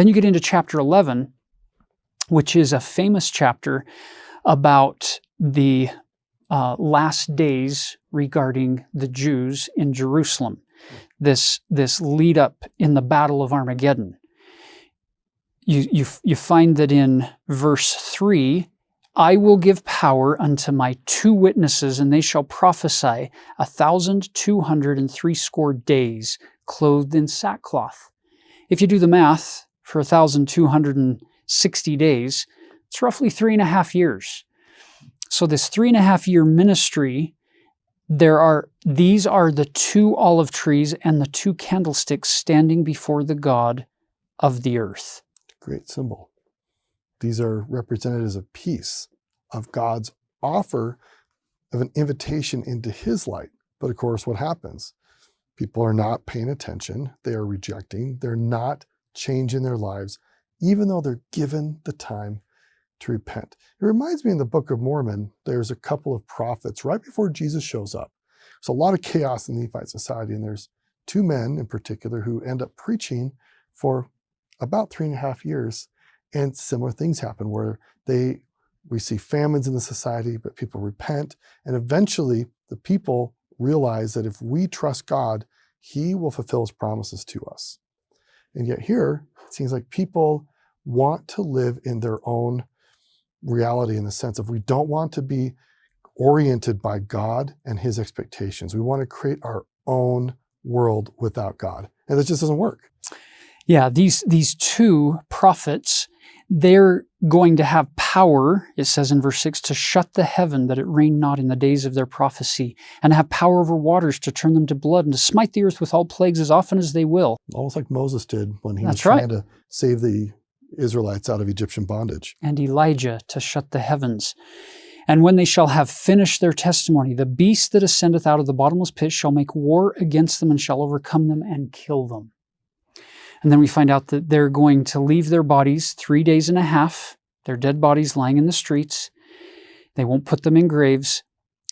Then you get into chapter 11, which is a famous chapter about the last days regarding the Jews in Jerusalem, this lead up in the Battle of Armageddon. You find that in verse 3, I will give power unto my 2 witnesses, and they shall prophesy 1,260 days, clothed in sackcloth. If you do the math, for 1,260 days, it's roughly 3.5 years. So this 3.5 year ministry, these are the 2 olive trees and the 2 candlesticks standing before the God of the earth. Great symbol. These are representatives of peace, of God's offer of an invitation into his light. But of course, what happens? People are not paying attention. They are rejecting. They're not changing their lives, even though they're given the time to repent. It reminds me in the Book of Mormon, there's a couple of prophets right before Jesus shows up. There's a lot of chaos in the Nephite society, and there's 2 men in particular who end up preaching for about 3.5 years, and similar things happen where we see famines in the society, but people repent, and eventually the people realize that if we trust God, he will fulfill his promises to us. And yet here, it seems like people want to live in their own reality, in the sense of we don't want to be oriented by God and his expectations. We want to create our own world without God. And that just doesn't work. Yeah, these 2 prophets, they're going to have power, it says in verse 6, to shut the heaven that it rain not in the days of their prophecy, and have power over waters to turn them to blood, and to smite the earth with all plagues as often as they will. Almost like Moses did when he That's was trying right. to save the Israelites out of Egyptian bondage. And Elijah to shut the heavens. And when they shall have finished their testimony, the beast that ascendeth out of the bottomless pit shall make war against them, and shall overcome them and kill them. And then we find out that they're going to leave their bodies 3.5 days, their dead bodies lying in the streets. They won't put them in graves.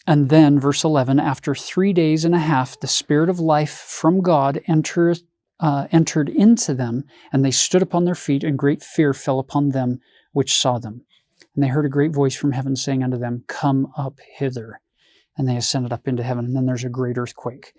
And then, verse 11, after 3.5 days, the spirit of life from God entered into them, and they stood upon their feet, and great fear fell upon them which saw them. And they heard a great voice from heaven saying unto them, Come up hither. And they ascended up into heaven, and then there's a great earthquake.